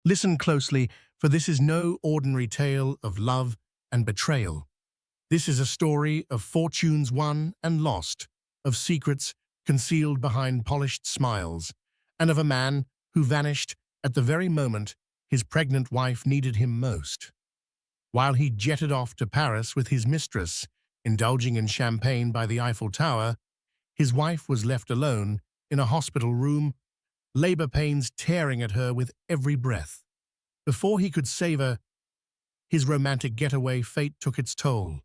Listen closely, for this is no ordinary tale of love and betrayal. This is a story of fortunes won and lost, of secrets concealed behind polished smiles, and of a man who vanished at the very moment his pregnant wife needed him most. While he jetted off to Paris with his mistress, indulging in champagne by the Eiffel Tower, his wife was left alone in a hospital room, labor pains tearing at her with every breath. Before he could save her, his romantic getaway fate took its toll.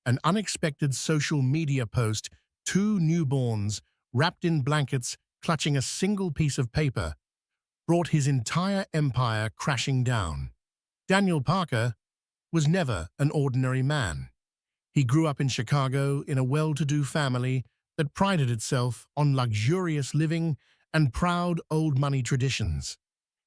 An unexpected social media post, two newborns wrapped in blankets clutching a single piece of paper, brought his entire empire crashing down. Daniel Parker was never an ordinary man. He grew up in Chicago in a well-to-do family that prided itself on luxurious living and proud old money traditions.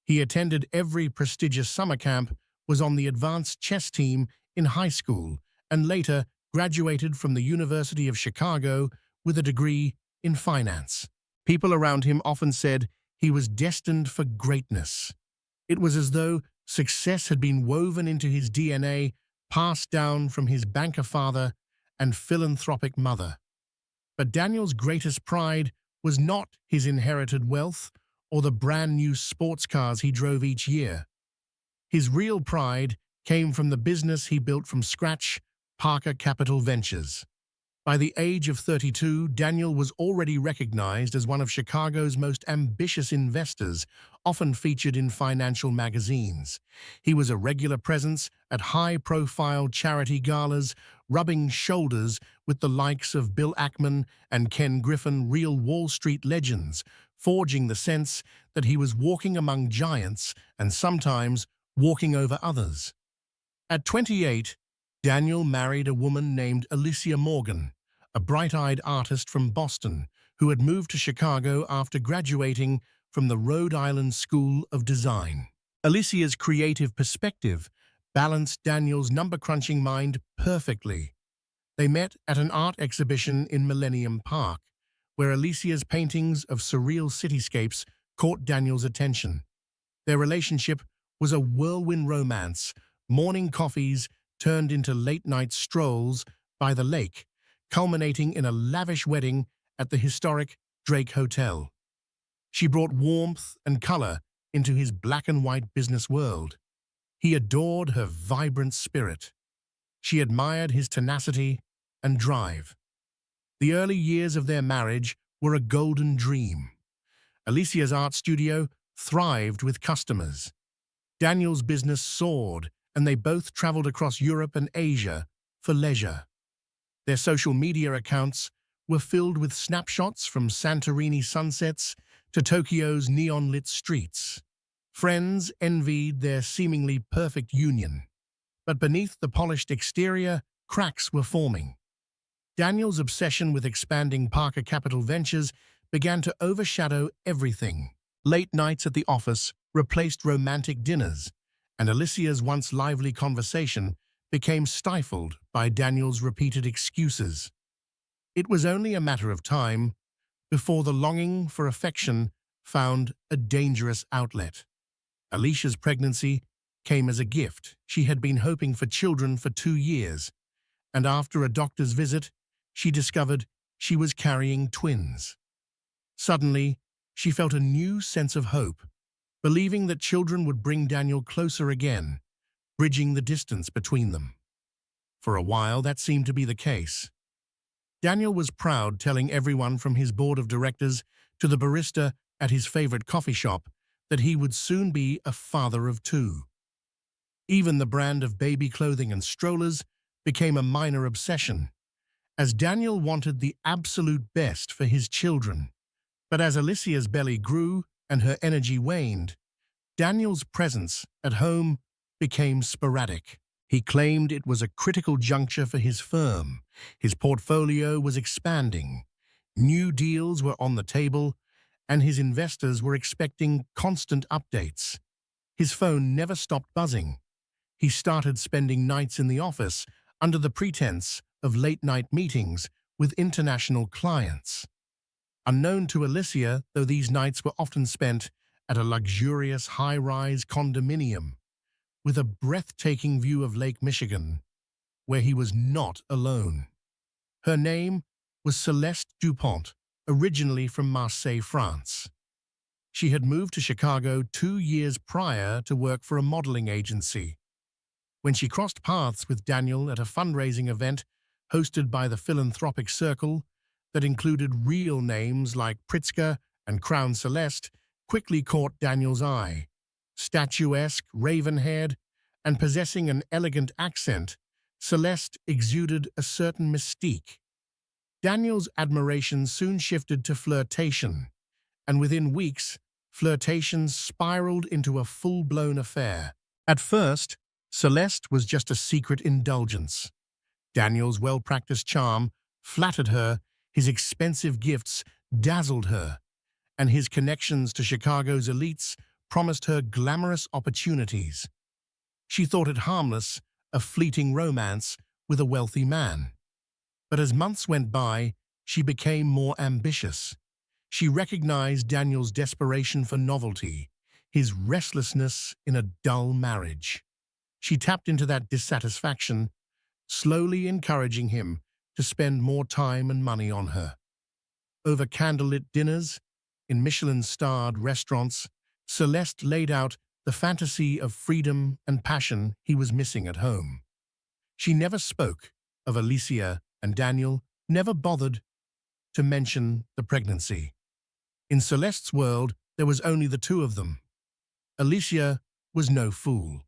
He attended every prestigious summer camp, was on the advanced chess team in high school, and later graduated from the University of Chicago with a degree in finance. People around him often said he was destined for greatness. It was as though success had been woven into his DNA, passed down from his banker father and philanthropic mother. But Daniel's greatest pride was not his inherited wealth or the brand-new sports cars he drove each year. His real pride came from the business he built from scratch, Parker Capital Ventures. By the age of 32, Daniel was already recognized as one of Chicago's most ambitious investors, often featured in financial magazines. He was a regular presence at high-profile charity galas, rubbing shoulders with the likes of Bill Ackman and Ken Griffin, real Wall Street legends, forging the sense that he was walking among giants and sometimes walking over others. At 28, Daniel married a woman named Alicia Morgan, a bright-eyed artist from Boston who had moved to Chicago after graduating from the Rhode Island School of Design. Alicia's creative perspective balanced Daniel's number-crunching mind perfectly. They met at an art exhibition in Millennium Park, where Alicia's paintings of surreal cityscapes caught Daniel's attention. Their relationship was a whirlwind romance. Morning coffees turned into late-night strolls by the lake, culminating in a lavish wedding at the historic Drake Hotel. She brought warmth and color into his black-and-white business world. He adored her vibrant spirit. She admired his tenacity and drive. The early years of their marriage were a golden dream. Alicia's art studio thrived with customers. Daniel's business soared, and they both traveled across Europe and Asia for leisure. Their social media accounts were filled with snapshots from Santorini sunsets to Tokyo's neon-lit streets. Friends envied their seemingly perfect union, but beneath the polished exterior, cracks were forming. Daniel's obsession with expanding Parker Capital Ventures began to overshadow everything. Late nights at the office replaced romantic dinners, and Alicia's once lively conversation became stifled by Daniel's repeated excuses. It was only a matter of time before the longing for affection found a dangerous outlet. Alicia's pregnancy came as a gift. She had been hoping for children for 2 years, and after a doctor's visit, she discovered she was carrying twins. Suddenly, she felt a new sense of hope, believing that children would bring Daniel closer again, bridging the distance between them. For a while, that seemed to be the case. Daniel was proud, telling everyone from his board of directors to the barista at his favorite coffee shop that he would soon be a father of 2. Even the brand of baby clothing and strollers became a minor obsession, as Daniel wanted the absolute best for his children. But as Alicia's belly grew and her energy waned, Daniel's presence at home became sporadic. He claimed it was a critical juncture for his firm. His portfolio was expanding. New deals were on the table, and his investors were expecting constant updates. His phone never stopped buzzing. He started spending nights in the office under the pretense of late-night meetings with international clients. Unknown to Alicia, though these nights were often spent at a luxurious high-rise condominium with a breathtaking view of Lake Michigan, where he was not alone. Her name was Celeste Dupont, originally from Marseille, France. She had moved to Chicago 2 years prior to work for a modeling agency. When she crossed paths with Daniel at a fundraising event hosted by the Philanthropic Circle that included real names like Pritzker and Crown Celeste, quickly caught Daniel's eye. Statuesque, raven-haired, and possessing an elegant accent, Celeste exuded a certain mystique. Daniel's admiration soon shifted to flirtation, and within weeks, flirtation spiraled into a full-blown affair. At first, Celeste was just a secret indulgence. Daniel's well-practiced charm flattered her, his expensive gifts dazzled her, and his connections to Chicago's elites promised her glamorous opportunities. She thought it harmless, a fleeting romance with a wealthy man. But as months went by, she became more ambitious. She recognized Daniel's desperation for novelty, his restlessness in a dull marriage. She tapped into that dissatisfaction, slowly encouraging him to spend more time and money on her. Over candlelit dinners, in Michelin-starred restaurants, Celeste laid out the fantasy of freedom and passion he was missing at home. She never spoke of Alicia, and Daniel never bothered to mention the pregnancy. In Celeste's world, there was only the two of them. Alicia was no fool.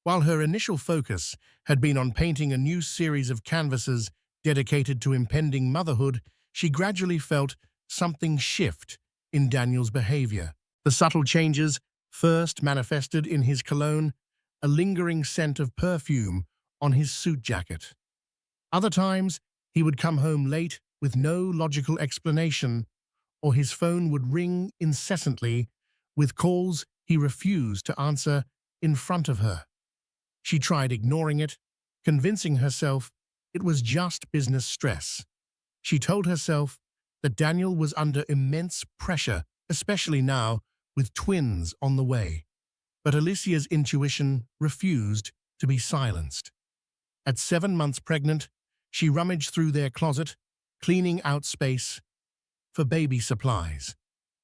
While her initial focus had been on painting a new series of canvases dedicated to impending motherhood, she gradually felt something shift in Daniel's behavior. The subtle changes first manifested in his cologne, a lingering scent of perfume on his suit jacket. Other times, he would come home late with no logical explanation, or his phone would ring incessantly with calls he refused to answer in front of her. She tried ignoring it, convincing herself it was just business stress. She told herself that Daniel was under immense pressure, especially now with twins on the way. But Alicia's intuition refused to be silenced. At 7 months pregnant, she rummaged through their closet, cleaning out space for baby supplies.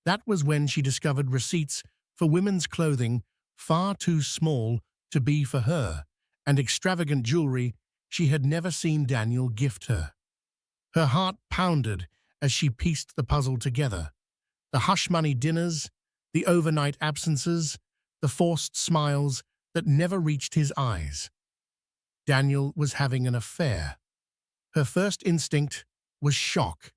That was when she discovered receipts for women's clothing far too small to be for her, and extravagant jewelry she had never seen Daniel gift her. Her heart pounded as she pieced the puzzle together. The hush-money dinners, the overnight absences, the forced smiles that never reached his eyes. Daniel was having an affair. Her first instinct was shock.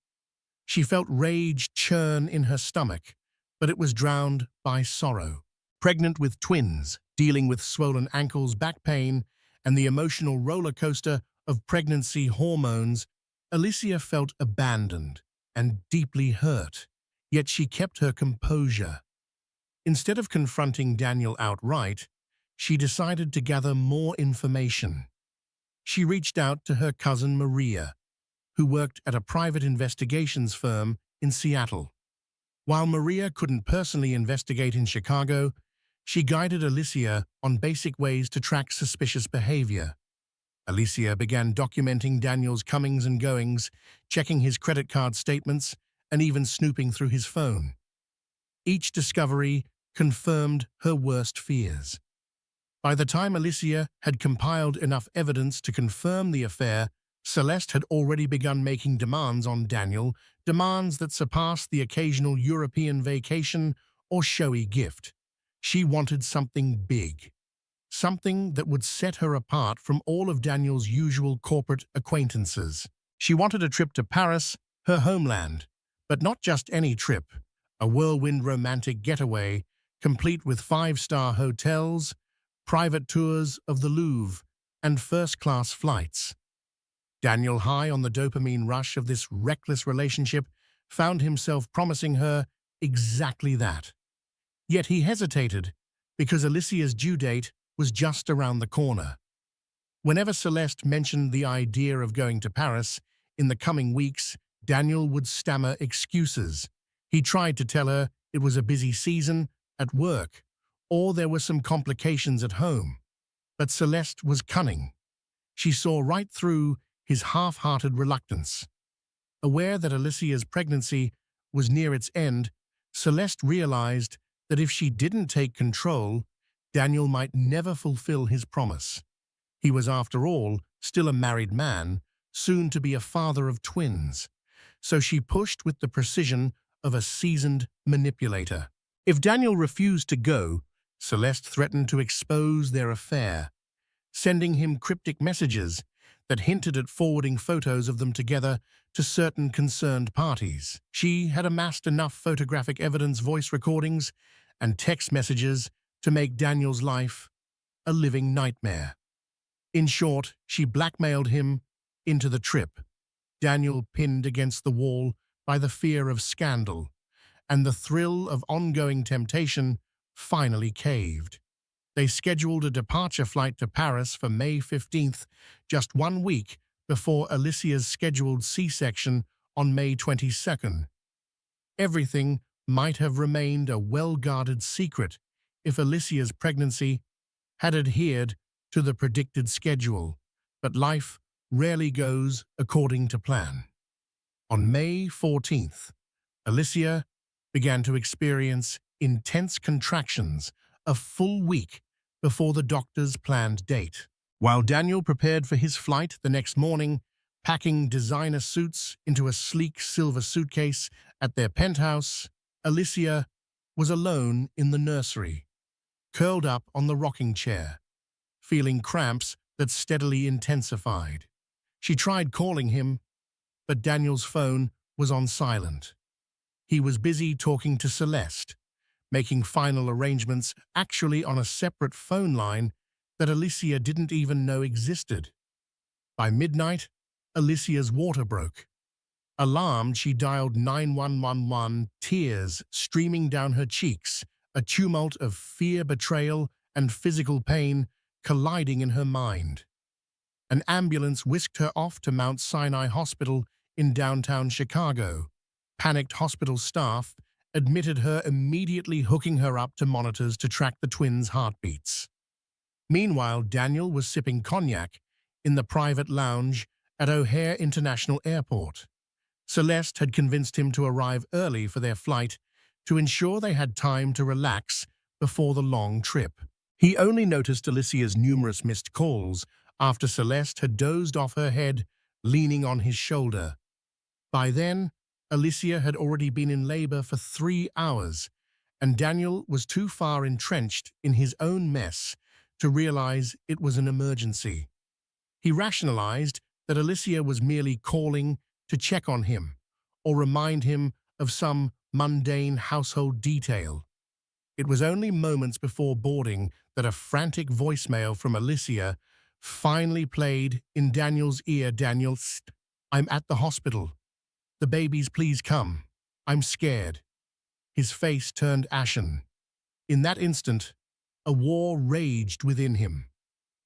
She felt rage churn in her stomach, but it was drowned by sorrow. Pregnant with twins, dealing with swollen ankles, back pain, and the emotional roller coaster of pregnancy hormones, Alicia felt abandoned and deeply hurt, yet she kept her composure. Instead of confronting Daniel outright, she decided to gather more information. She reached out to her cousin Maria, who worked at a private investigations firm in Seattle. While Maria couldn't personally investigate in Chicago, she guided Alicia on basic ways to track suspicious behavior. Alicia began documenting Daniel's comings and goings, checking his credit card statements, and even snooping through his phone. Each discovery confirmed her worst fears. By the time Alicia had compiled enough evidence to confirm the affair, Celeste had already begun making demands on Daniel, demands that surpassed the occasional European vacation or showy gift. She wanted something big, something that would set her apart from all of Daniel's usual corporate acquaintances. She wanted a trip to Paris, her homeland, but not just any trip, a whirlwind romantic getaway, complete with 5-star hotels, private tours of the Louvre, and first-class flights. Daniel, high on the dopamine rush of this reckless relationship, found himself promising her exactly that. Yet he hesitated, because Alicia's due date was just around the corner. Whenever Celeste mentioned the idea of going to Paris in the coming weeks, Daniel would stammer excuses. He tried to tell her it was a busy season, at work, or there were some complications at home. But Celeste was cunning. She saw right through his half-hearted reluctance. Aware that Alicia's pregnancy was near its end, Celeste realized that if she didn't take control, Daniel might never fulfill his promise. He was, after all, still a married man, soon to be a father of twins. So she pushed with the precision of a seasoned manipulator. If Daniel refused to go, Celeste threatened to expose their affair, sending him cryptic messages that hinted at forwarding photos of them together to certain concerned parties. She had amassed enough photographic evidence, voice recordings, and text messages to make Daniel's life a living nightmare. In short, she blackmailed him into the trip, Daniel pinned against the wall by the fear of scandal, and the thrill of ongoing temptation finally caved. They scheduled a departure flight to Paris for May 15th, just 1 week before Alicia's scheduled C-section on May 22nd. Everything might have remained a well-guarded secret if Alicia's pregnancy had adhered to the predicted schedule, but life rarely goes according to plan. On May 14th, Alicia began to experience intense contractions a full week before the doctor's planned date. While Daniel prepared for his flight the next morning, packing designer suits into a sleek silver suitcase at their penthouse, Alicia was alone in the nursery, curled up on the rocking chair, feeling cramps that steadily intensified. She tried calling him, but Daniel's phone was on silent. He was busy talking to Celeste, making final arrangements actually on a separate phone line that Alicia didn't even know existed. By midnight, Alicia's water broke. Alarmed, she dialed 911, tears streaming down her cheeks, a tumult of fear, betrayal, and physical pain colliding in her mind. An ambulance whisked her off to Mount Sinai Hospital in downtown Chicago. Panicked hospital staff admitted her, immediately hooking her up to monitors to track the twins' heartbeats. Meanwhile, Daniel was sipping cognac in the private lounge at O'Hare International Airport. Celeste had convinced him to arrive early for their flight to ensure they had time to relax before the long trip. He only noticed Alicia's numerous missed calls after Celeste had dozed off her head, leaning on his shoulder. By then, Alicia had already been in labor for 3 hours, and Daniel was too far entrenched in his own mess to realize it was an emergency. He rationalized that Alicia was merely calling to check on him or remind him of some mundane household detail. It was only moments before boarding that a frantic voicemail from Alicia finally played in Daniel's ear. "Daniel, I'm at the hospital. The babies, please come. I'm scared." His face turned ashen. In that instant, a war raged within him.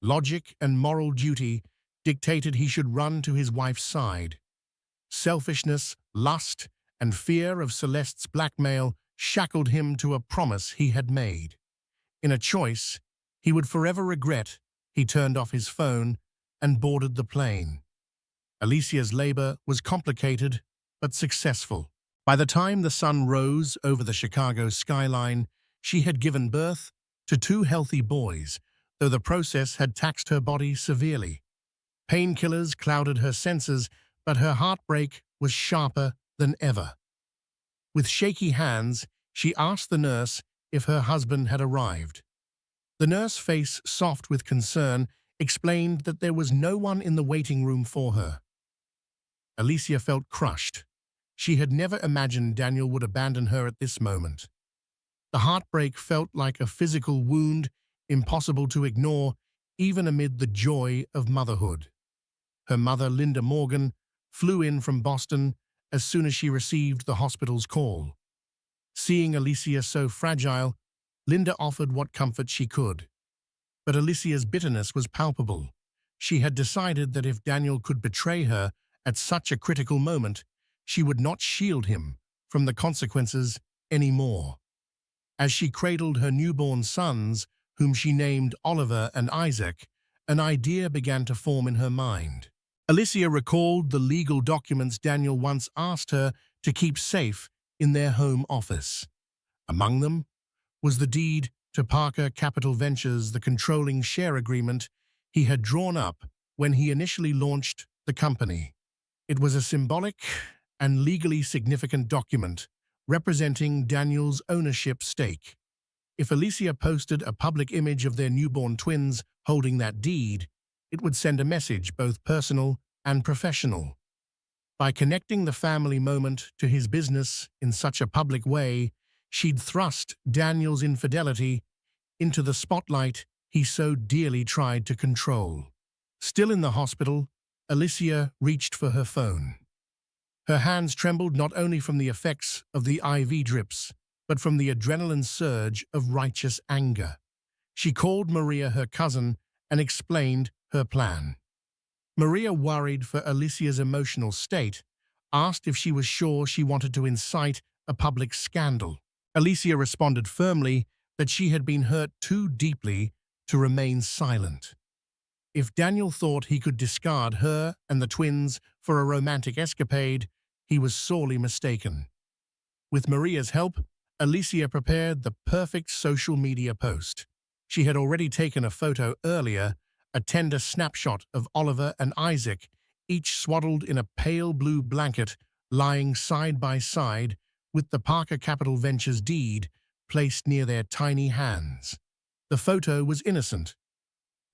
Logic and moral duty dictated he should run to his wife's side. Selfishness, lust, and fear of Celeste's blackmail shackled him to a promise he had made. In a choice he would forever regret, he turned off his phone and boarded the plane. Alicia's labor was complicated but successful. By the time the sun rose over the Chicago skyline, she had given birth to 2 healthy boys, though the process had taxed her body severely. Painkillers clouded her senses, but her heartbreak was sharper than ever. With shaky hands, she asked the nurse if her husband had arrived. The nurse, face soft with concern, explained that there was no one in the waiting room for her. Alicia felt crushed. She had never imagined Daniel would abandon her at this moment. The heartbreak felt like a physical wound, impossible to ignore, even amid the joy of motherhood. Her mother, Linda Morgan, flew in from Boston as soon as she received the hospital's call. Seeing Alicia so fragile, Linda offered what comfort she could. But Alicia's bitterness was palpable. She had decided that if Daniel could betray her at such a critical moment, she would not shield him from the consequences anymore. As she cradled her newborn sons, whom she named Oliver and Isaac, an idea began to form in her mind. Alicia recalled the legal documents Daniel once asked her to keep safe in their home office. Among them was the deed to Parker Capital Ventures, the controlling share agreement he had drawn up when he initially launched the company. It was a symbolic and legally significant document representing Daniel's ownership stake. If Alicia posted a public image of their newborn twins holding that deed, it would send a message, both personal and professional. By connecting the family moment to his business in such a public way, she'd thrust Daniel's infidelity into the spotlight he so dearly tried to control. Still in the hospital, Alicia reached for her phone. Her hands trembled not only from the effects of the IV drips, but from the adrenaline surge of righteous anger. She called Maria, her cousin, and explained her plan. Maria, worried for Alicia's emotional state, asked if she was sure she wanted to incite a public scandal. Alicia responded firmly that she had been hurt too deeply to remain silent. If Daniel thought he could discard her and the twins for a romantic escapade, he was sorely mistaken. With Maria's help, Alicia prepared the perfect social media post. She had already taken a photo earlier, a tender snapshot of Oliver and Isaac, each swaddled in a pale blue blanket, lying side by side with the Parker Capital Ventures deed placed near their tiny hands. The photo was innocent,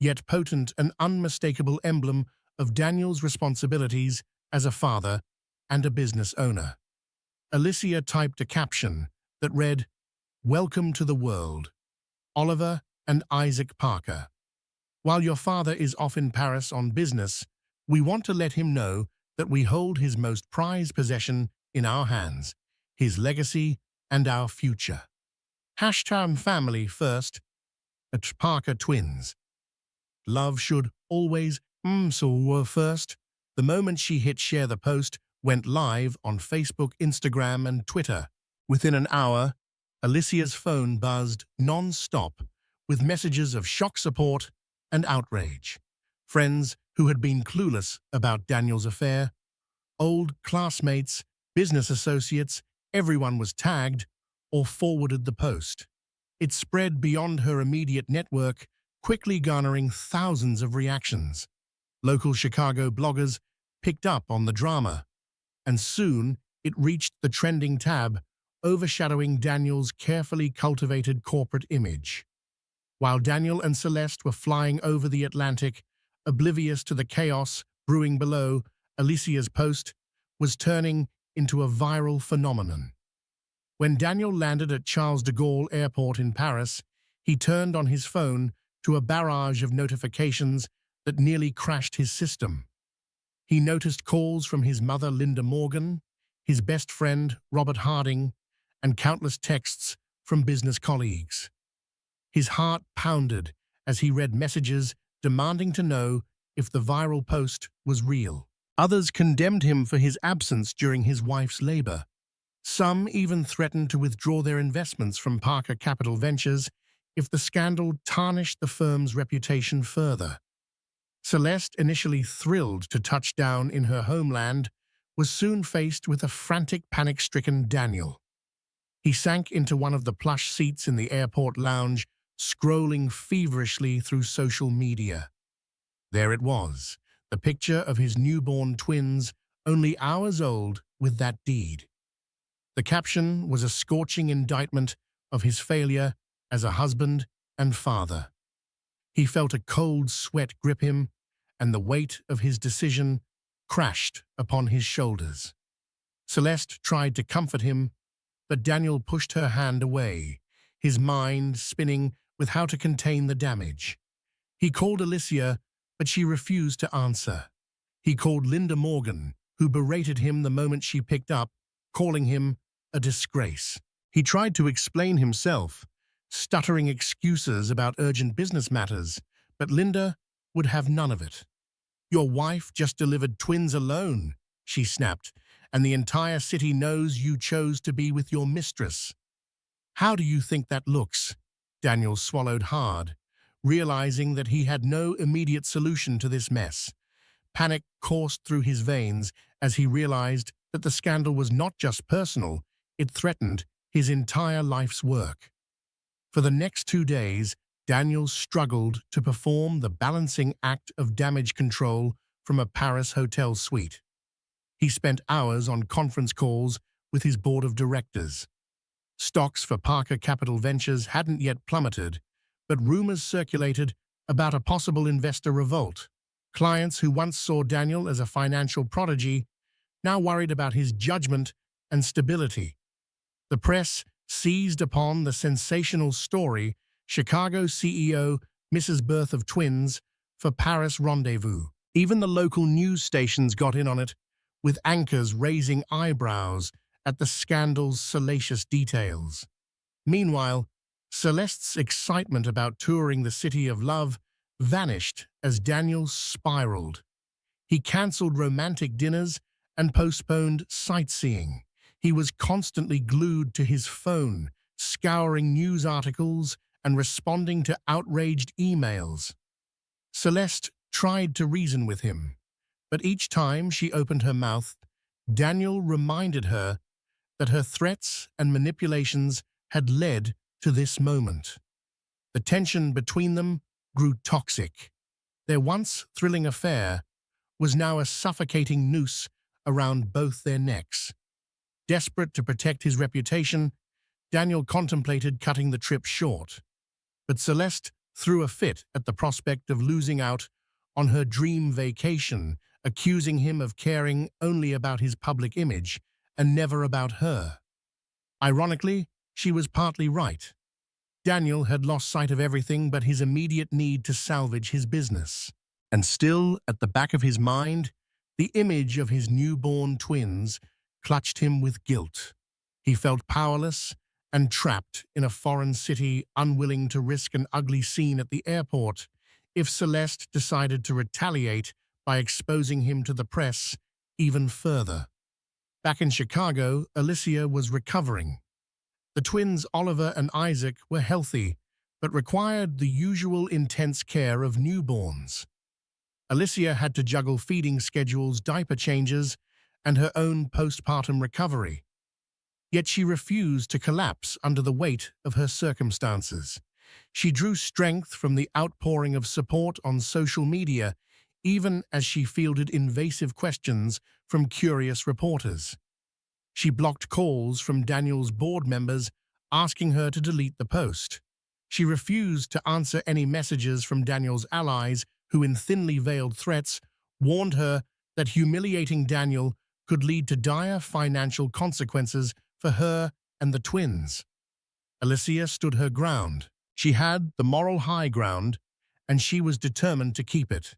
yet potent, an unmistakable emblem of Daniel's responsibilities as a father and a business owner. Alicia typed a caption that read, "Welcome to the world, Oliver and Isaac Parker. While your father is off in Paris on business, we want to let him know that we hold his most prized possession in our hands, his legacy and our future. Hashtag family first at Parker Twins. Love should always so first." The moment she hit share, the post went live on Facebook, Instagram, and Twitter. Within an hour, Alicia's phone buzzed non-stop with messages of shock, support, and outrage. Friends who had been clueless about Daniel's affair, old classmates, business associates, everyone was tagged or forwarded the post. It spread beyond her immediate network, quickly garnering thousands of reactions. Local Chicago bloggers picked up on the drama, and soon it reached the trending tab, overshadowing Daniel's carefully cultivated corporate image. While Daniel and Celeste were flying over the Atlantic, oblivious to the chaos brewing below, Alicia's post was turning into a viral phenomenon. When Daniel landed at Charles de Gaulle Airport in Paris, he turned on his phone to a barrage of notifications that nearly crashed his system. He noticed calls from his mother, Linda Morgan, his best friend, Robert Harding, and countless texts from business colleagues. His heart pounded as he read messages demanding to know if the viral post was real. Others condemned him for his absence during his wife's labor. Some even threatened to withdraw their investments from Parker Capital Ventures if the scandal tarnished the firm's reputation further. Celeste, initially thrilled to touch down in her homeland, was soon faced with a frantic, panic-stricken Daniel. He sank into one of the plush seats in the airport lounge, scrolling feverishly through social media. There it was, the picture of his newborn twins, only hours old, with that deed. The caption was a scorching indictment of his failure as a husband and father. He felt a cold sweat grip him, and the weight of his decision crashed upon his shoulders. Celeste tried to comfort him, but Daniel pushed her hand away, his mind spinning with how to contain the damage. He called Alicia, but she refused to answer. He called Linda Morgan, who berated him the moment she picked up, calling him a disgrace. He tried to explain himself, stuttering excuses about urgent business matters, but Linda would have none of it. "Your wife just delivered twins alone," she snapped, "and the entire city knows you chose to be with your mistress." How do you think that looks? Daniel swallowed hard, realizing that he had no immediate solution to this mess. Panic coursed through his veins as he realized that the scandal was not just personal, it threatened his entire life's work. For the next 2 days, Daniel struggled to perform the balancing act of damage control from a Paris hotel suite. He spent hours on conference calls with his board of directors. Stocks for Parker Capital Ventures hadn't yet plummeted, but rumors circulated about a possible investor revolt. Clients who once saw Daniel as a financial prodigy now worried about his judgment and stability. The press seized upon the sensational story Chicago CEO misses birth of twins for Paris rendezvous. Even the local news stations got in on it, with anchors raising eyebrows at the scandal's salacious details. Meanwhile, Celeste's excitement about touring the city of love vanished as Daniel spiraled. He cancelled romantic dinners and postponed sightseeing. He was constantly glued to his phone, scouring news articles and responding to outraged emails. Celeste tried to reason with him, but each time she opened her mouth, Daniel reminded her that her threats and manipulations had led to this moment. The tension between them grew toxic. Their once thrilling affair was now a suffocating noose around both their necks. Desperate to protect his reputation, Daniel contemplated cutting the trip short. But Celeste threw a fit at the prospect of losing out on her dream vacation, accusing him of caring only about his public image and never about her. Ironically, she was partly right. Daniel had lost sight of everything but his immediate need to salvage his business. And still, at the back of his mind, the image of his newborn twins clutched him with guilt. He felt powerless and trapped in a foreign city, unwilling to risk an ugly scene at the airport if Celeste decided to retaliate by exposing him to the press even further. Back in Chicago, Alicia was recovering. The twins Oliver and Isaac were healthy, but required the usual intense care of newborns. Alicia had to juggle feeding schedules, diaper changes, and her own postpartum recovery. Yet she refused to collapse under the weight of her circumstances. She drew strength from the outpouring of support on social media, even as she fielded invasive questions from curious reporters. She blocked calls from Daniel's board members asking her to delete the post. She refused to answer any messages from Daniel's allies who, in thinly veiled threats, warned her that humiliating Daniel could lead to dire financial consequences for her and the twins. Alicia stood her ground. She had the moral high ground, and she was determined to keep it.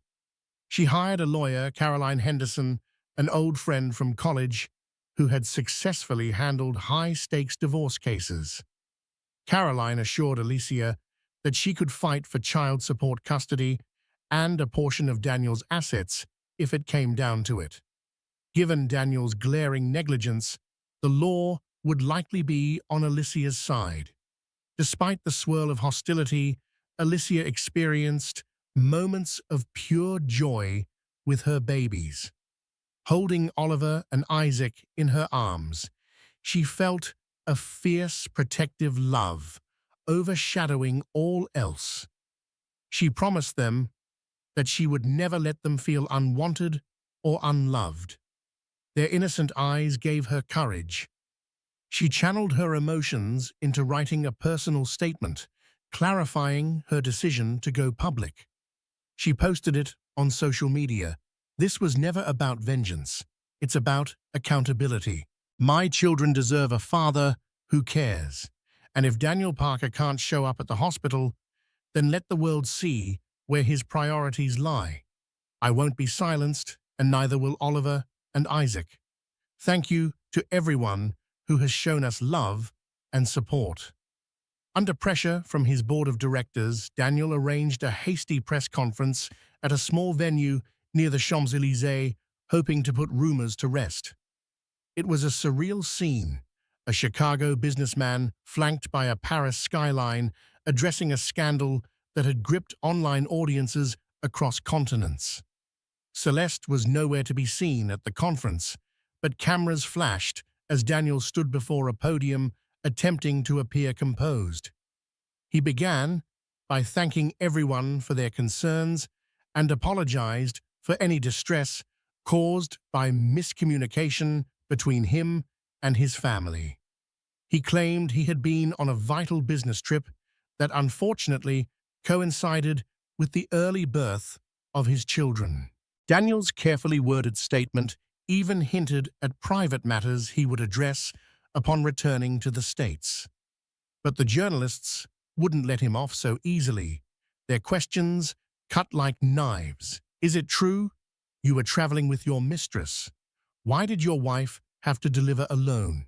She hired a lawyer, Caroline Henderson, an old friend from college, who had successfully handled high-stakes divorce cases. Caroline assured Alicia that she could fight for child support custody and a portion of Daniel's assets if it came down to it. Given Daniel's glaring negligence, the law would likely be on Alicia's side. Despite the swirl of hostility, Alicia experienced moments of pure joy with her babies. Holding Oliver and Isaac in her arms, she felt a fierce, protective love overshadowing all else. She promised them that she would never let them feel unwanted or unloved. Their innocent eyes gave her courage. She channeled her emotions into writing a personal statement, clarifying her decision to go public. She posted it on social media. This was never about vengeance. It's about accountability. My children deserve a father who cares. And if Daniel Parker can't show up at the hospital, then let the world see where his priorities lie. I won't be silenced, and neither will Oliver and Isaac. Thank you to everyone who has shown us love and support. Under pressure from his board of directors, Daniel arranged a hasty press conference at a small venue near the Champs-Élysées, hoping to put rumors to rest. It was a surreal scene, a Chicago businessman flanked by a Paris skyline, addressing a scandal that had gripped online audiences across continents. Celeste was nowhere to be seen at the conference, but cameras flashed as Daniel stood before a podium attempting to appear composed. He began by thanking everyone for their concerns and apologized for any distress caused by miscommunication between him and his family. He claimed he had been on a vital business trip that unfortunately coincided with the early birth of his children. Daniel's carefully worded statement even hinted at private matters he would address upon returning to the States. But the journalists wouldn't let him off so easily. Their questions cut like knives. Is it true you were traveling with your mistress? Why did your wife have to deliver alone?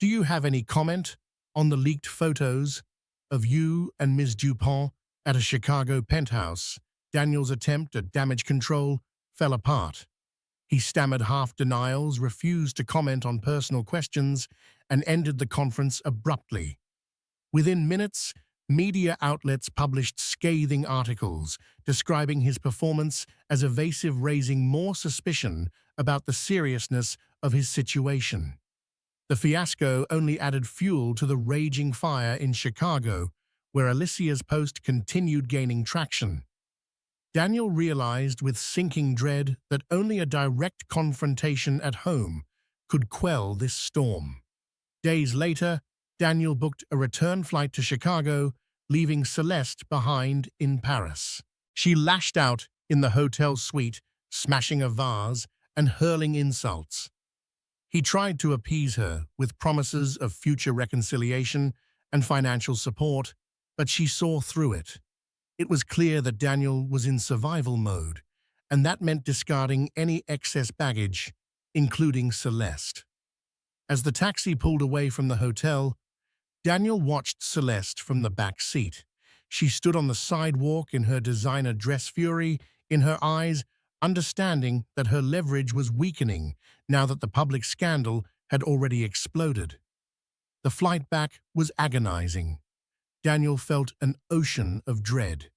Do you have any comment on the leaked photos of you and Ms. Dupont at a Chicago penthouse? Daniel's attempt at damage control fell apart. He stammered half denials, refused to comment on personal questions, and ended the conference abruptly. Within minutes, media outlets published scathing articles describing his performance as evasive, raising more suspicion about the seriousness of his situation. The fiasco only added fuel to the raging fire in Chicago, where Alicia's post continued gaining traction. Daniel realized with sinking dread that only a direct confrontation at home could quell this storm. Days later, Daniel booked a return flight to Chicago, leaving Celeste behind in Paris. She lashed out in the hotel suite, smashing a vase and hurling insults. He tried to appease her with promises of future reconciliation and financial support, but she saw through it. It was clear that Daniel was in survival mode, and that meant discarding any excess baggage, including Celeste. As the taxi pulled away from the hotel, Daniel watched Celeste from the back seat. She stood on the sidewalk in her designer dress, fury in her eyes, understanding that her leverage was weakening now that the public scandal had already exploded. The flight back was agonizing. Daniel felt an ocean of dread.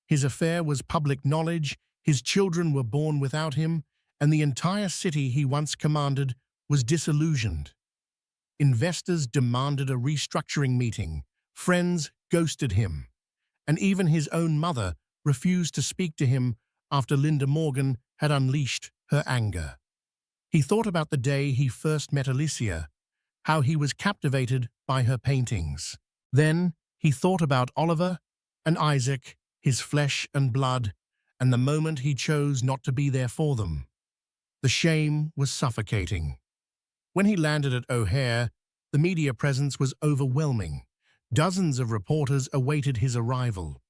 His affair was public knowledge, his children were born without him, and the entire city he once commanded was disillusioned. Investors demanded a restructuring meeting, friends ghosted him, and even his own mother refused to speak to him after Linda Morgan had unleashed her anger. He thought about the day he first met Alicia, how he was captivated by her paintings. Then he thought about Oliver and Isaac, his flesh and blood, and the moment he chose not to be there for them. The shame was suffocating. When he landed at O'Hare, the media presence was overwhelming. Dozens of reporters awaited his arrival.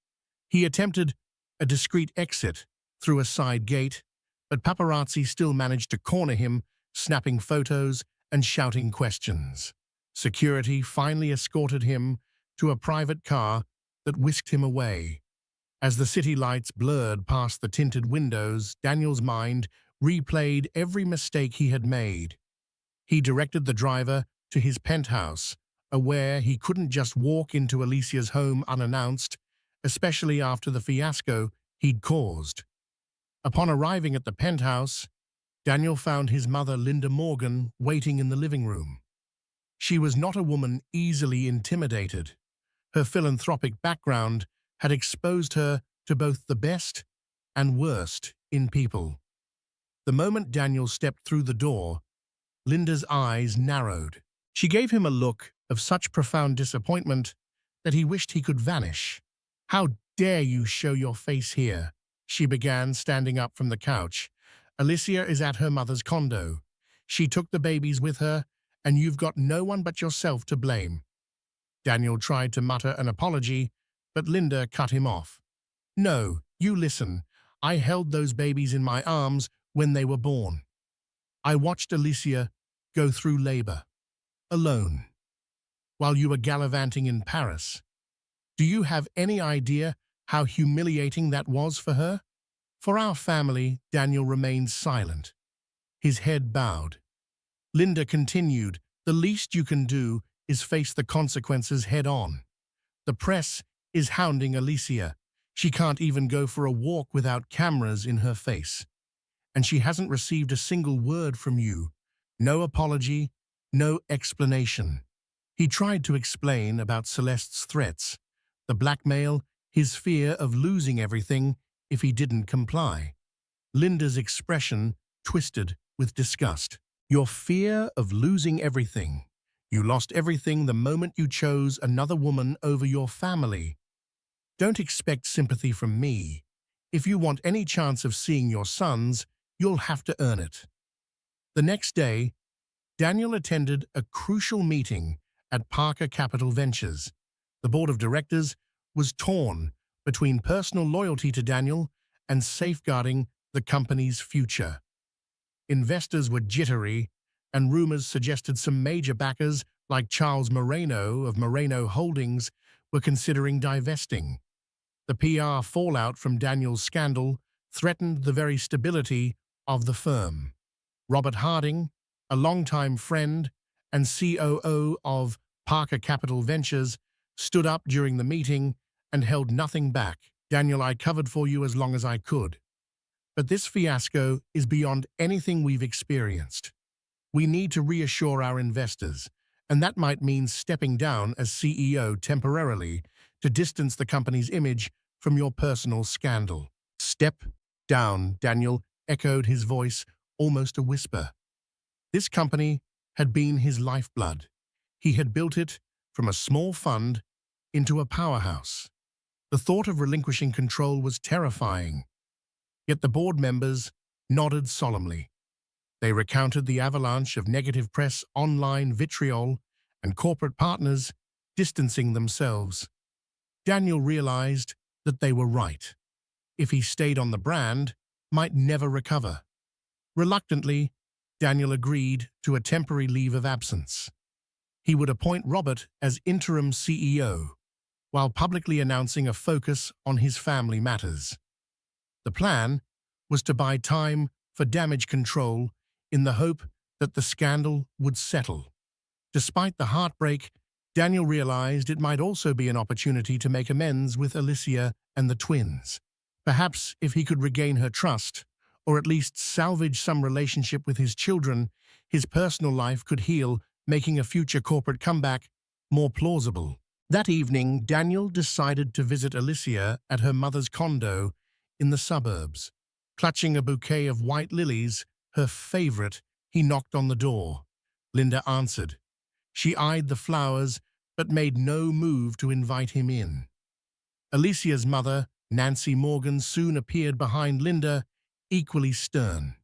He attempted a discreet exit through a side gate, but paparazzi still managed to corner him, snapping photos and shouting questions. Security finally escorted him to a private car that whisked him away. As the city lights blurred past the tinted windows, Daniel's mind replayed every mistake he had made. He directed the driver to his penthouse, aware he couldn't just walk into Alicia's home unannounced, especially after the fiasco he'd caused. Upon arriving at the penthouse, Daniel found his mother, Linda Morgan, waiting in the living room. She was not a woman easily intimidated. Her philanthropic background had exposed her to both the best and worst in people. The moment Daniel stepped through the door, Linda's eyes narrowed. She gave him a look of such profound disappointment that he wished he could vanish. "How dare you show your face here?" she began, standing up from the couch. "Alicia is at her mother's condo. She took the babies with her, and you've got no one but yourself to blame." Daniel tried to mutter an apology, but Linda cut him off. "No, you listen. I held those babies in my arms when they were born. I watched Alicia go through labor, alone, while you were gallivanting in Paris. Do you have any idea how humiliating that was for her?" For our family, Daniel remained silent, his head bowed. Linda continued, The least you can do is face the consequences head-on. The press is hounding Alicia. She can't even go for a walk without cameras in her face. And she hasn't received a single word from you. No apology, no explanation. He tried to explain about Celeste's threats, the blackmail, his fear of losing everything if he didn't comply. Linda's expression twisted with disgust. Your fear of losing everything. You lost everything the moment you chose another woman over your family. Don't expect sympathy from me. If you want any chance of seeing your sons, you'll have to earn it. The next day, Daniel attended a crucial meeting at Parker Capital Ventures. The board of directors was torn between personal loyalty to Daniel and safeguarding the company's future. Investors were jittery, and rumors suggested some major backers like Charles Moreno of Moreno Holdings were considering divesting. The PR fallout from Daniel's scandal threatened the very stability of the firm. Robert Harding, a longtime friend and COO of Parker Capital Ventures, stood up during the meeting and held nothing back. Daniel, I covered for you as long as I could. But this fiasco is beyond anything we've experienced. We need to reassure our investors, and that might mean stepping down as CEO temporarily to distance the company's image from your personal scandal. Step down, Daniel echoed, his voice almost a whisper. This company had been his lifeblood. He had built it from a small fund into a powerhouse. The thought of relinquishing control was terrifying. Yet the board members nodded solemnly. They recounted the avalanche of negative press, online vitriol, and corporate partners distancing themselves. Daniel realized that they were right. If he stayed on, the brand might never recover. Reluctantly, Daniel agreed to a temporary leave of absence. He would appoint Robert as interim CEO, while publicly announcing a focus on his family matters. The plan was to buy time for damage control in the hope that the scandal would settle. Despite the heartbreak, Daniel realized it might also be an opportunity to make amends with Alicia and the twins. Perhaps if he could regain her trust, or at least salvage some relationship with his children, his personal life could heal, making a future corporate comeback more plausible. That evening, Daniel decided to visit Alicia at her mother's condo in the suburbs. Clutching a bouquet of white lilies, her favorite, he knocked on the door. Linda answered. She eyed the flowers, but made no move to invite him in. Alicia's mother, Nancy Morgan, soon appeared behind Linda, equally stern.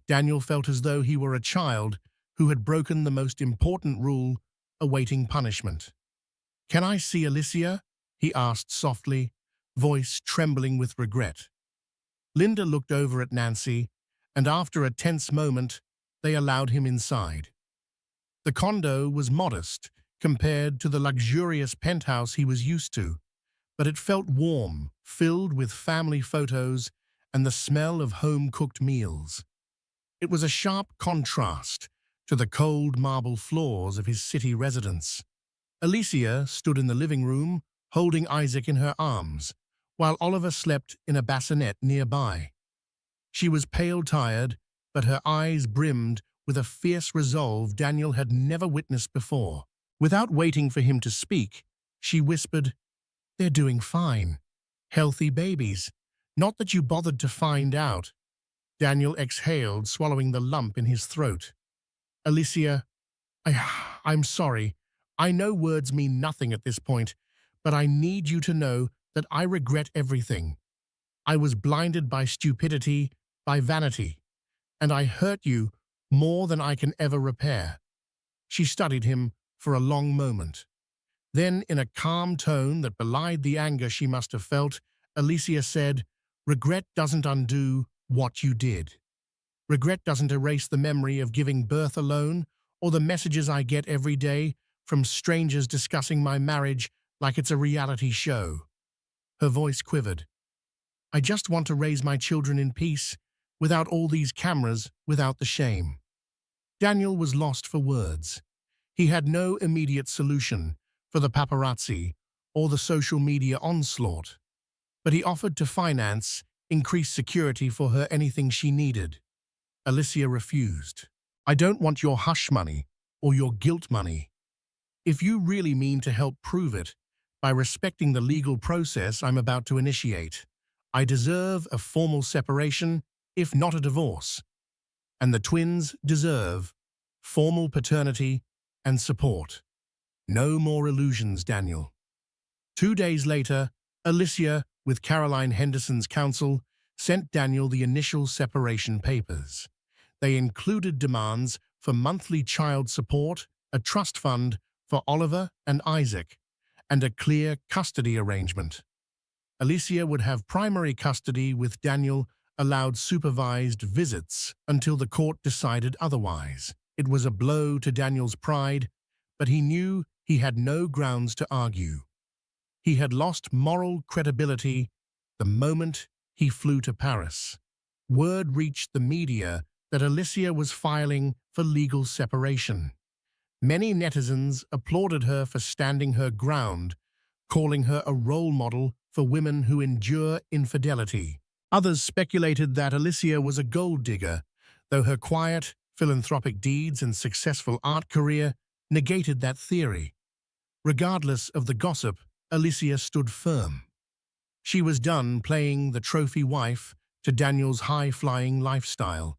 Daniel felt as though he were a child who had broken the most important rule, awaiting punishment. "Can I see Alicia?" he asked softly, voice trembling with regret. Linda looked over at Nancy, and after a tense moment, they allowed him inside. The condo was modest compared to the luxurious penthouse he was used to, but it felt warm, filled with family photos and the smell of home-cooked meals. It was a sharp contrast to the cold marble floors of his city residence. Alicia stood in the living room, holding Isaac in her arms, while Oliver slept in a bassinet nearby. She was pale, tired, but her eyes brimmed with a fierce resolve Daniel had never witnessed before. Without waiting for him to speak, she whispered, "They're doing fine. Healthy babies. Not that you bothered to find out." Daniel exhaled, swallowing the lump in his throat. "Alicia, I'm sorry. I know words mean nothing at this point, but I need you to know that I regret everything. I was blinded by stupidity, by vanity, and I hurt you more than I can ever repair." She studied him for a long moment. Then, in a calm tone that belied the anger she must have felt, Alicia said, "Regret doesn't undo what you did. Regret doesn't erase the memory of giving birth alone, or the messages I get every day from strangers discussing my marriage like it's a reality show." Her voice quivered. "I just want to raise my children in peace, without all these cameras, without the shame." Daniel was lost for words. He had no immediate solution for the paparazzi or the social media onslaught, but he offered to finance increased security for her anything she needed. Alicia refused. "I don't want your hush money or your guilt money. If you really mean to help prove it by respecting the legal process I'm about to initiate, I deserve a formal separation, if not a divorce. And the twins deserve formal paternity and support. No more illusions, Daniel." 2 days later, Alicia, with Caroline Henderson's counsel, sent Daniel the initial separation papers. They included demands for monthly child support, a trust fund for Oliver and Isaac, and a clear custody arrangement. Alicia would have primary custody with Daniel allowed supervised visits until the court decided otherwise. It was a blow to Daniel's pride, but he knew he had no grounds to argue. He had lost moral credibility the moment he flew to Paris. Word reached the media that Alicia was filing for legal separation. Many netizens applauded her for standing her ground, calling her a role model for women who endure infidelity. Others speculated that Alicia was a gold digger, though her quiet, philanthropic deeds and successful art career negated that theory. Regardless of the gossip, Alicia stood firm. She was done playing the trophy wife to Daniel's high-flying lifestyle.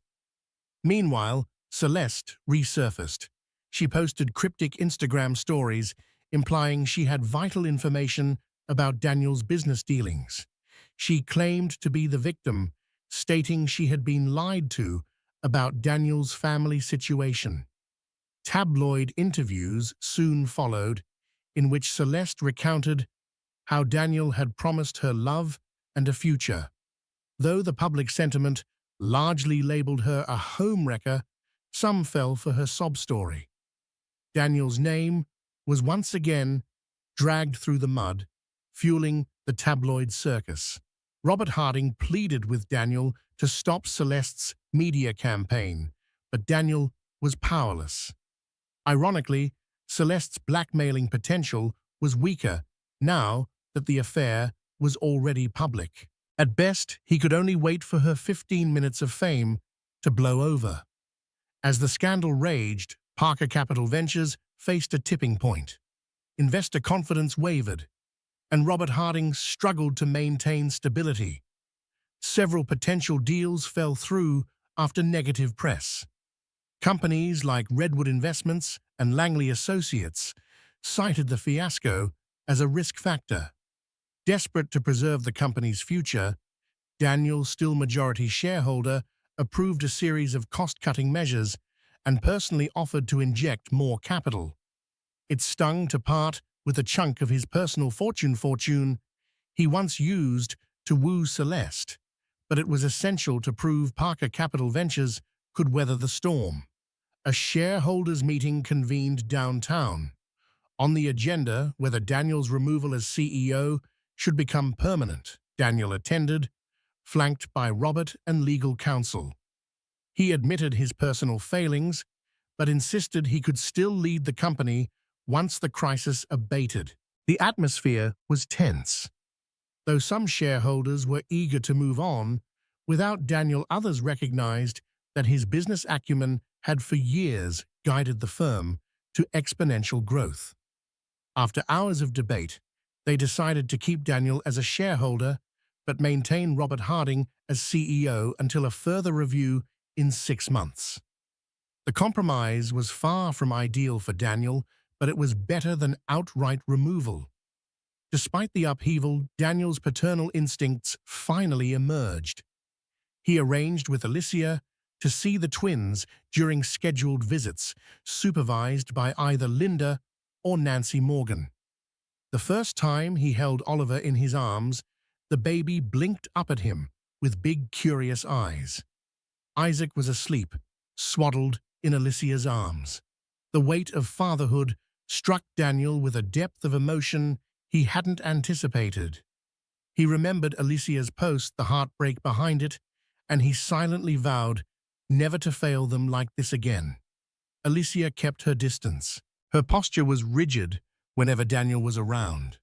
Meanwhile, Celeste resurfaced. She posted cryptic Instagram stories implying she had vital information about Daniel's business dealings. She claimed to be the victim, stating she had been lied to about Daniel's family situation. Tabloid interviews soon followed, in which Celeste recounted how Daniel had promised her love and a future. Though the public sentiment largely labeled her a homewrecker, some fell for her sob story. Daniel's name was once again dragged through the mud, fueling the tabloid circus. Robert Harding pleaded with Daniel to stop Celeste's media campaign, but Daniel was powerless. Ironically, Celeste's blackmailing potential was weaker now that the affair was already public. At best, he could only wait for her 15 minutes of fame to blow over. As the scandal raged, Parker Capital Ventures faced a tipping point. Investor confidence wavered, and Robert Harding struggled to maintain stability. Several potential deals fell through after negative press. Companies like Redwood Investments and Langley Associates cited the fiasco as a risk factor. Desperate to preserve the company's future, Daniel, still majority shareholder, approved a series of cost-cutting measures and personally offered to inject more capital. It stung to part with a chunk of his personal fortune he once used to woo Celeste, but it was essential to prove Parker Capital Ventures could weather the storm. A shareholders' meeting convened downtown. On the agenda, whether Daniel's removal as CEO should become permanent. Daniel attended, flanked by Robert and legal counsel. He admitted his personal failings, but insisted he could still lead the company once the crisis abated. The atmosphere was tense. Though some shareholders were eager to move on, without Daniel, others recognized that his business acumen had for years guided the firm to exponential growth. After hours of debate, they decided to keep Daniel as a shareholder but maintain Robert Harding as CEO until a further review in 6 months. The compromise was far from ideal for Daniel, but it was better than outright removal. Despite the upheaval, Daniel's paternal instincts finally emerged. He arranged with Alicia to see the twins during scheduled visits, supervised by either Linda or Nancy Morgan. The first time he held Oliver in his arms, the baby blinked up at him with big, curious eyes. Isaac was asleep, swaddled in Alicia's arms. The weight of fatherhood struck Daniel with a depth of emotion he hadn't anticipated. He remembered Alicia's post, the heartbreak behind it, and he silently vowed never to fail them like this again. Alicia kept her distance. Her posture was rigid whenever Daniel was around.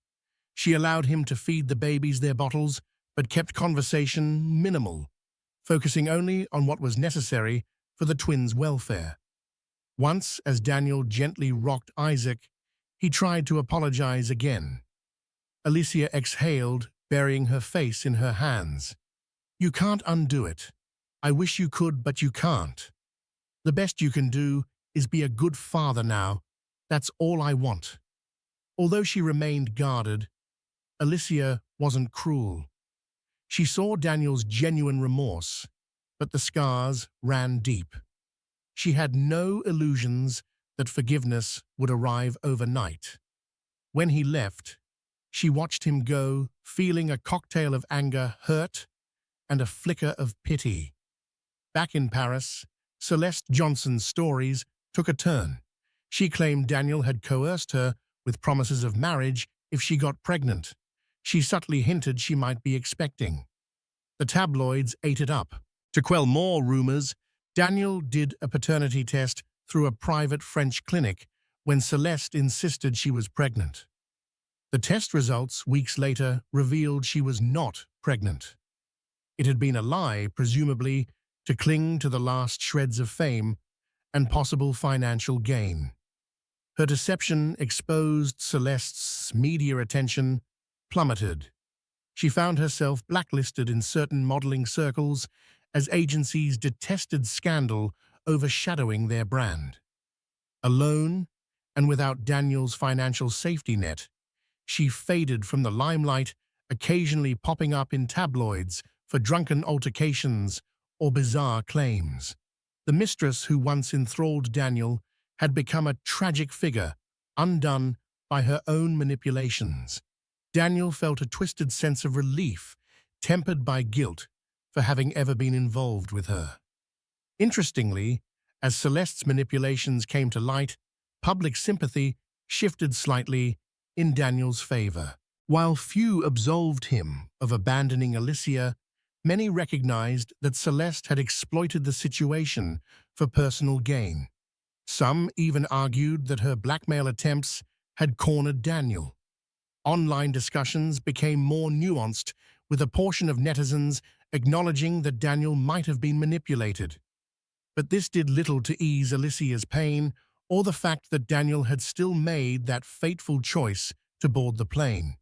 She allowed him to feed the babies their bottles, but kept conversation minimal, focusing only on what was necessary for the twins' welfare. Once, as Daniel gently rocked Isaac, he tried to apologize again. Alicia exhaled, burying her face in her hands. "You can't undo it. I wish you could, but you can't. The best you can do is be a good father now. That's all I want." Although she remained guarded, Alicia wasn't cruel. She saw Daniel's genuine remorse, but the scars ran deep. She had no illusions that forgiveness would arrive overnight. When he left, she watched him go, feeling a cocktail of anger, hurt, and a flicker of pity. Back in Paris, Celeste Johnson's stories took a turn. She claimed Daniel had coerced her with promises of marriage if she got pregnant. She subtly hinted she might be expecting. The tabloids ate it up. To quell more rumors, Daniel did a paternity test through a private French clinic when Celeste insisted she was pregnant. The test results, weeks later, revealed she was not pregnant. It had been a lie, presumably, to cling to the last shreds of fame and possible financial gain. Her deception exposed Celeste's media attention plummeted. She found herself blacklisted in certain modeling circles as agencies detested scandal overshadowing their brand. Alone, and without Daniel's financial safety net, she faded from the limelight, occasionally popping up in tabloids for drunken altercations or bizarre claims. The mistress who once enthralled Daniel had become a tragic figure, undone by her own manipulations. Daniel felt a twisted sense of relief, tempered by guilt for having ever been involved with her. Interestingly, as Celeste's manipulations came to light, public sympathy shifted slightly in Daniel's favor. While few absolved him of abandoning Alicia, many recognized that Celeste had exploited the situation for personal gain. Some even argued that her blackmail attempts had cornered Daniel. Online discussions became more nuanced, with a portion of netizens acknowledging that Daniel might have been manipulated. But this did little to ease Alicia's pain or the fact that Daniel had still made that fateful choice to board the plane.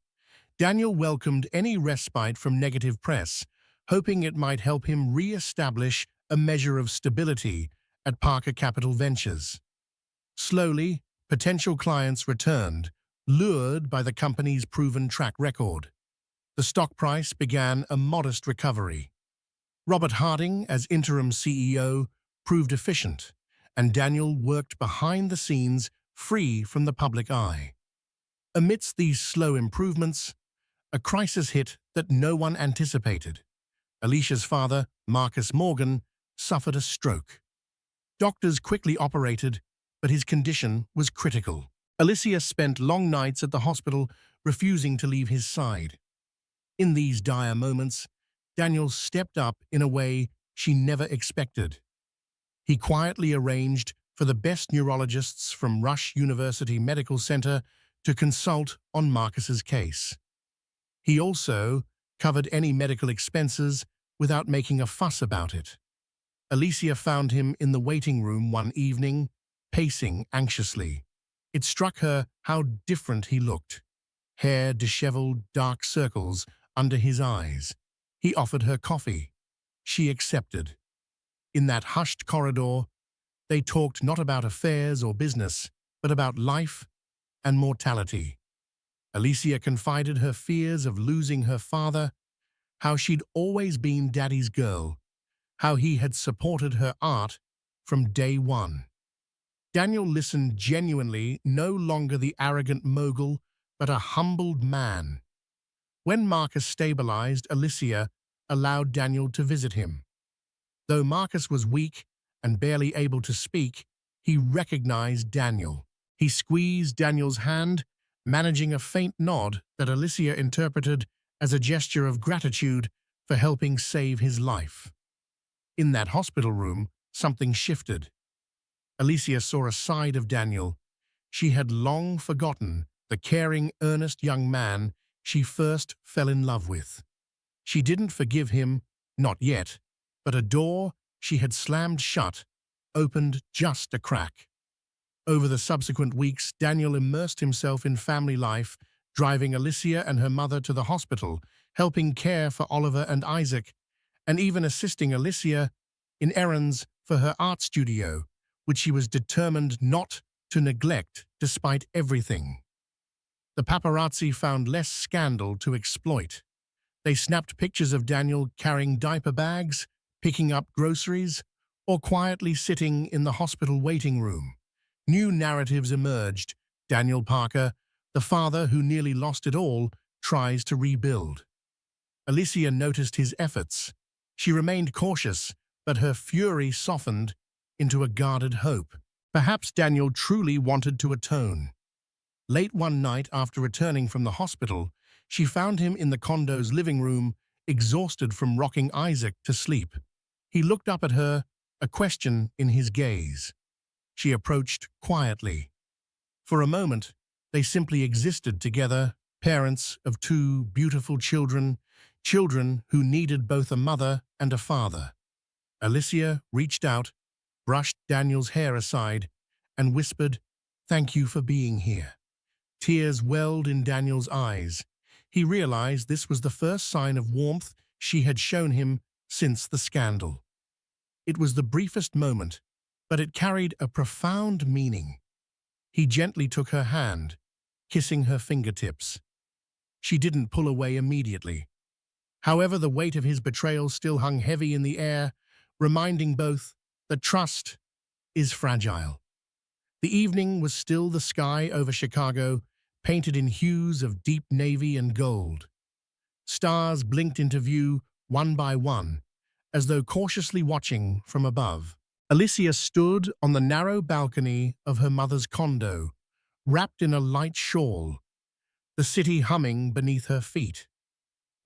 Daniel welcomed any respite from negative press, hoping it might help him re-establish a measure of stability at Parker Capital Ventures. Slowly, potential clients returned, lured by the company's proven track record. The stock price began a modest recovery. Robert Harding, as interim CEO, proved efficient, and Daniel worked behind the scenes, free from the public eye. Amidst these slow improvements, a crisis hit that no one anticipated. Alicia's father, Marcus Morgan, suffered a stroke. Doctors quickly operated, but his condition was critical. Alicia spent long nights at the hospital, refusing to leave his side. In these dire moments, Daniel stepped up in a way she never expected. He quietly arranged for the best neurologists from Rush University Medical Center to consult on Marcus's case. He also covered any medical expenses without making a fuss about it. Alicia found him in the waiting room one evening, pacing anxiously. It struck her how different he looked. Hair disheveled, dark circles under his eyes. He offered her coffee. She accepted. In that hushed corridor, they talked not about affairs or business, but about life and mortality. Alicia confided her fears of losing her father, how she'd always been Daddy's girl, how he had supported her art from day one. Daniel listened genuinely, no longer the arrogant mogul, but a humbled man. When Marcus stabilized, Alicia allowed Daniel to visit him. Though Marcus was weak and barely able to speak, he recognized Daniel. He squeezed Daniel's hand, managing a faint nod that Alicia interpreted as a gesture of gratitude for helping save his life. In that hospital room, something shifted. Alicia saw a side of Daniel She had long forgotten the caring, earnest young man she first fell in love with. She didn't forgive him, not yet, but a door she had slammed shut opened just a crack. Over the subsequent weeks, Daniel immersed himself in family life, driving Alicia and her mother to the hospital, helping care for Oliver and Isaac, and even assisting Alicia in errands for her art studio, which she was determined not to neglect despite everything. The paparazzi found less scandal to exploit. They snapped pictures of Daniel carrying diaper bags, picking up groceries, or quietly sitting in the hospital waiting room. New narratives emerged. Daniel Parker, the father who nearly lost it all, tries to rebuild. Alicia noticed his efforts. She remained cautious, but her fury softened into a guarded hope. Perhaps Daniel truly wanted to atone. Late one night after returning from the hospital, she found him in the condo's living room, exhausted from rocking Isaac to sleep. He looked up at her, a question in his gaze. She approached quietly. For a moment, they simply existed together, parents of two beautiful children, children who needed both a mother and a father. Alicia reached out, brushed Daniel's hair aside, and whispered, "Thank you for being here." Tears welled in Daniel's eyes. He realized this was the first sign of warmth she had shown him since the scandal. It was the briefest moment, but it carried a profound meaning. He gently took her hand, kissing her fingertips. She didn't pull away immediately. However, the weight of his betrayal still hung heavy in the air, reminding both that trust is fragile. The evening was still, the sky over Chicago, painted in hues of deep navy and gold. Stars blinked into view one by one, as though cautiously watching from above. Alicia stood on the narrow balcony of her mother's condo, wrapped in a light shawl, the city humming beneath her feet.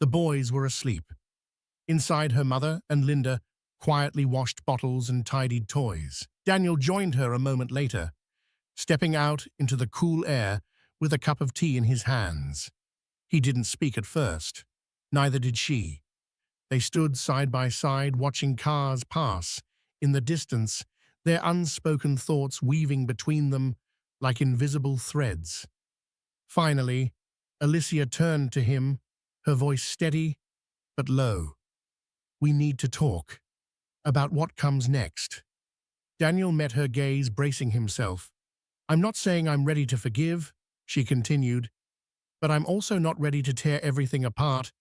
The boys were asleep. Inside, her mother and Linda quietly washed bottles and tidied toys. Daniel joined her a moment later, stepping out into the cool air with a cup of tea in his hands. He didn't speak at first. Neither did she. They stood side by side, watching cars pass in the distance, their unspoken thoughts weaving between them like invisible threads. Finally, Alicia turned to him, her voice steady but low. "We need to talk about what comes next." Daniel met her gaze, bracing himself. "I'm not saying I'm ready to forgive," she continued, "but I'm also not ready to tear everything apart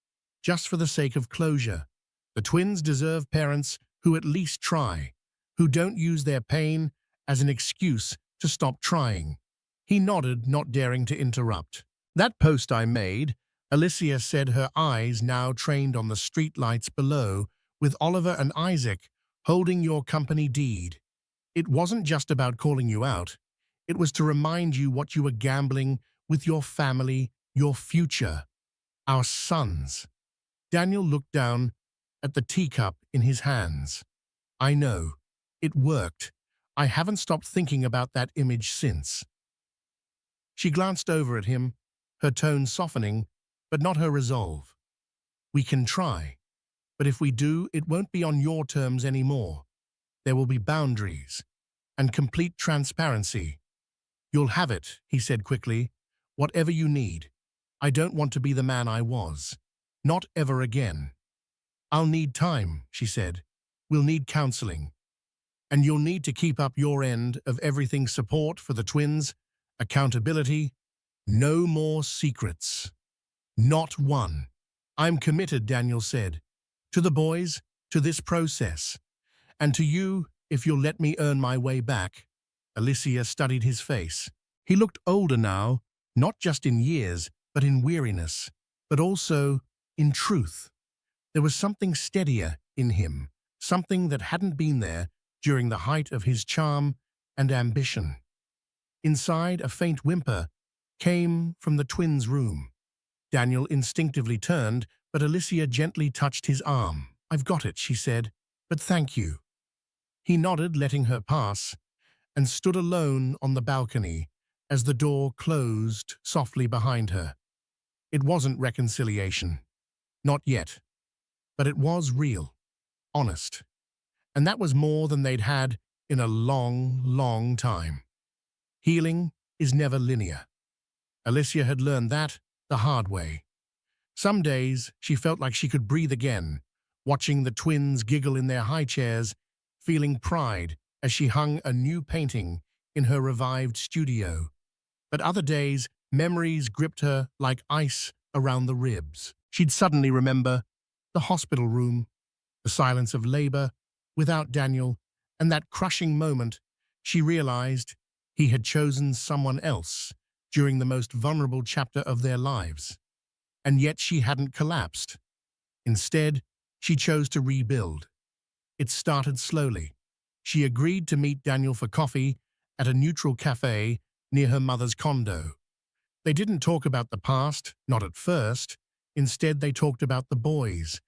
just for the sake of closure. The twins deserve parents who at least try, who don't use their pain as an excuse to stop trying." He nodded, not daring to interrupt. "That post I made," Alicia said, her eyes now trained on the streetlights below, "with Oliver and Isaac holding your company deed. It wasn't just about calling you out. It was to remind you what you were gambling with: your family, your future, our sons." Daniel looked down at the teacup in his hands. "I know. It worked. I haven't stopped thinking about that image since." She glanced over at him, her tone softening, but not her resolve. "We can try, but if we do, it won't be on your terms anymore. There will be boundaries and complete transparency." "You'll have it," he said quickly. "Whatever you need. I don't want to be the man I was. Not ever again." "I'll need time," she said. "We'll need counseling. And you'll need to keep up your end of everything: support for the twins, accountability, no more secrets. Not one." "I'm committed," Daniel said. "To the boys, to this process, and to you if you'll let me earn my way back." Alicia studied his face. He looked older now, not just in years, but in weariness, but also in truth. There was something steadier in him, something that hadn't been there during the height of his charm and ambition. Inside, a faint whimper came from the twins' room. Daniel instinctively turned, but Alicia gently touched his arm. "I've got it," she said, "but thank you." He nodded, letting her pass, and stood alone on the balcony, as the door closed softly behind her. It wasn't reconciliation. Not yet. But it was real. Honest. And that was more than they'd had in a long, long time. Healing is never linear. Alicia had learned that the hard way. Some days she felt like she could breathe again, watching the twins giggle in their high chairs, feeling pride as she hung a new painting in her revived studio. But other days, memories gripped her like ice around the ribs. She'd suddenly remember the hospital room, the silence of labor without Daniel, and that crushing moment she realized he had chosen someone else during the most vulnerable chapter of their lives. And yet she hadn't collapsed. Instead, she chose to rebuild. It started slowly. She agreed to meet Daniel for coffee at a neutral cafe near her mother's condo. They didn't talk about the past, not at first. Instead, they talked about the boys,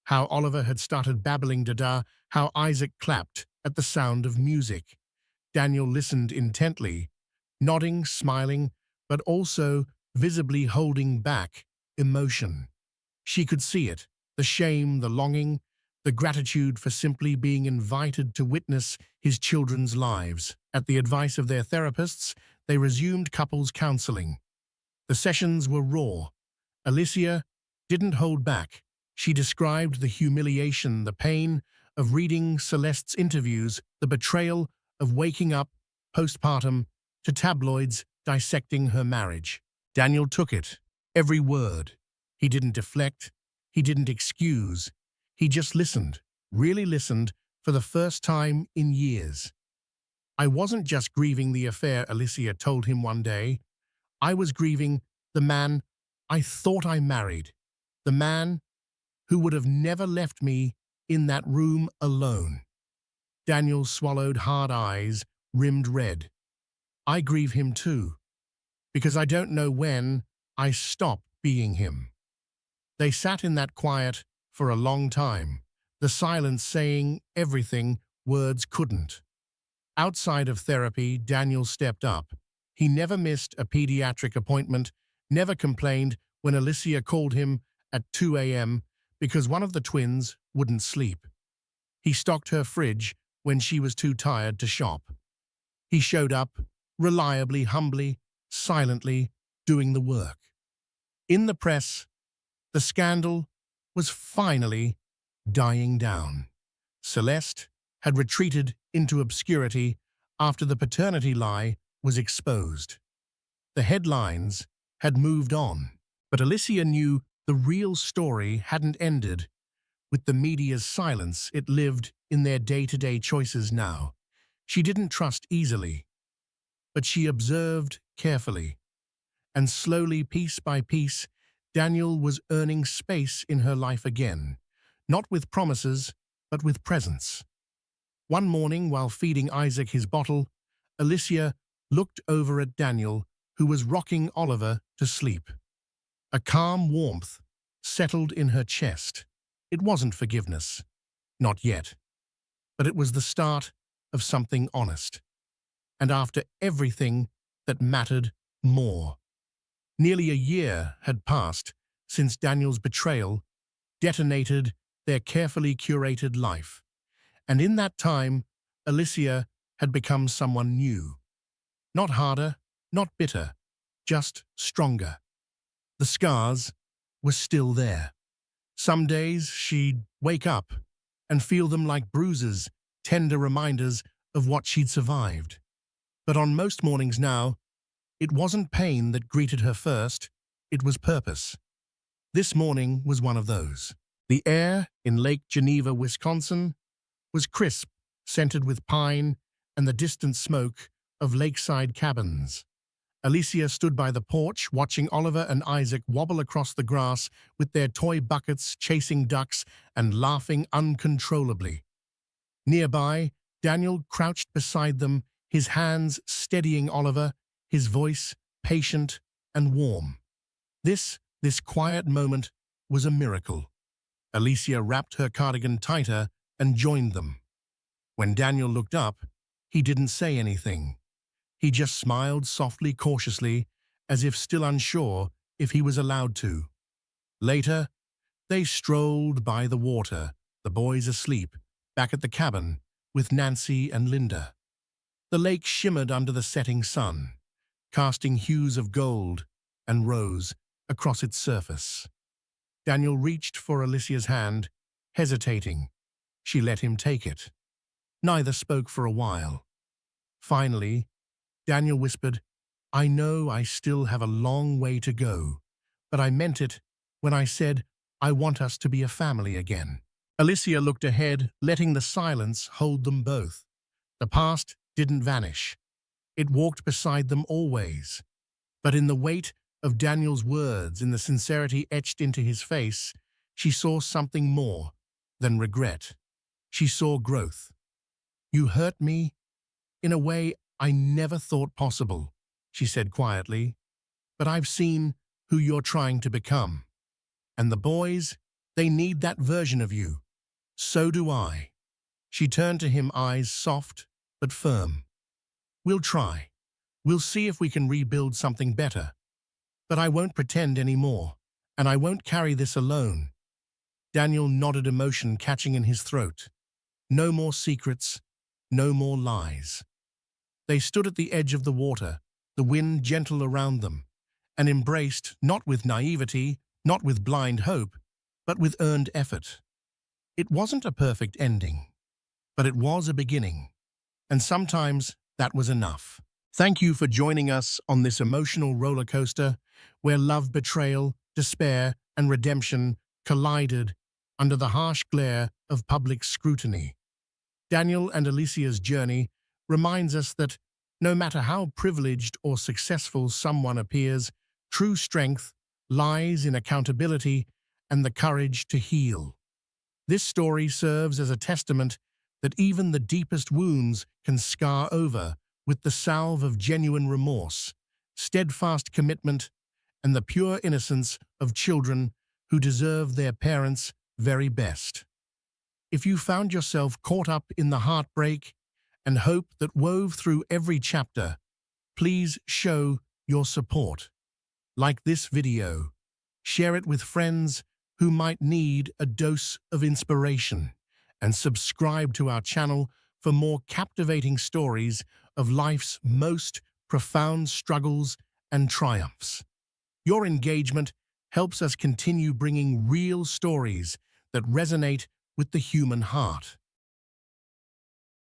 how Oliver had started babbling dada, how Isaac clapped at the sound of music. Daniel listened intently, nodding, smiling, but also visibly holding back emotion. She could see it, the shame, the longing, the gratitude for simply being invited to witness his children's lives. At the advice of their therapists, they resumed couples counseling. The sessions were raw. Alicia didn't hold back. She described the humiliation, the pain of reading Celeste's interviews, the betrayal of waking up postpartum to tabloids dissecting her marriage. Daniel took it, every word. He didn't deflect, he didn't excuse. He just listened, really listened, for the first time in years. I wasn't just grieving the affair, Alicia told him one day. I was grieving the man I thought I married, the man who would have never left me in that room alone. Daniel swallowed, hard eyes rimmed red. I grieve him too, because I don't know when I stop being him. They sat in that quiet for a long time, the silence saying everything words couldn't. Outside of therapy, Daniel stepped up. He never missed a pediatric appointment, never complained when Alicia called him at 2 a.m. because one of the twins wouldn't sleep. He stocked her fridge when she was too tired to shop. He showed up, reliably, humbly, silently, doing the work. In the press, the scandal was finally dying down. Celeste had retreated into obscurity after the paternity lie was exposed. The headlines had moved on, but Alicia knew the real story hadn't ended. With the media's silence, it lived in their day-to-day choices now. She didn't trust easily, but she observed carefully. And slowly, piece by piece, Daniel was earning space in her life again, not with promises, but with presence. One morning, while feeding Isaac his bottle, Alicia looked over at Daniel, who was rocking Oliver to sleep. A calm warmth settled in her chest. It wasn't forgiveness, not yet, but it was the start of something honest. And after everything that mattered more. Nearly a year had passed since Daniel's betrayal detonated their carefully curated life. And in that time, Alicia had become someone new. Not harder, not bitter, just stronger. The scars were still there. Some days she'd wake up and feel them like bruises, tender reminders of what she'd survived. But on most mornings now, it wasn't pain that greeted her first, it was purpose. This morning was one of those. The air in Lake Geneva, Wisconsin, was crisp, scented with pine and the distant smoke of lakeside cabins. Alicia stood by the porch, watching Oliver and Isaac wobble across the grass with their toy buckets, chasing ducks and laughing uncontrollably. Nearby, Daniel crouched beside them, his hands steadying Oliver, his voice patient and warm. This quiet moment was a miracle. Alicia wrapped her cardigan tighter and joined them. When Daniel looked up, he didn't say anything. He just smiled softly, cautiously, as if still unsure if he was allowed to. Later, they strolled by the water, the boys asleep, back at the cabin, with Nancy and Linda. The lake shimmered under the setting sun, casting hues of gold and rose across its surface. Daniel reached for Alicia's hand, hesitating. She let him take it. Neither spoke for a while. Finally, Daniel whispered, "I know I still have a long way to go, but I meant it when I said I want us to be a family again." Alicia looked ahead, letting the silence hold them both. The past didn't vanish. It walked beside them always. But in the weight of Daniel's words, in the sincerity etched into his face, she saw something more than regret. She saw growth. "You hurt me in a way I never thought possible," she said quietly, "but I've seen who you're trying to become. And the boys, they need that version of you. So do I." She turned to him, eyes soft but firm. "We'll try. We'll see if we can rebuild something better. But I won't pretend anymore, and I won't carry this alone." Daniel nodded, emotion catching in his throat. No more secrets, no more lies. They stood at the edge of the water, the wind gentle around them, and embraced, not with naivety, not with blind hope, but with earned effort. It wasn't a perfect ending, but it was a beginning, and sometimes that was enough. Thank you for joining us on this emotional roller coaster where love, betrayal, despair, and redemption collided under the harsh glare of public scrutiny. Daniel and Alicia's journey reminds us that no matter how privileged or successful someone appears, true strength lies in accountability and the courage to heal. This story serves as a testament that even the deepest wounds can scar over with the salve of genuine remorse, steadfast commitment, and the pure innocence of children who deserve their parents' very best. If you found yourself caught up in the heartbreak and hope that wove through every chapter, please show your support. Like this video, share it with friends who might need a dose of inspiration, and subscribe to our channel for more captivating stories of life's most profound struggles and triumphs. Your engagement helps us continue bringing real stories that resonate with the human heart.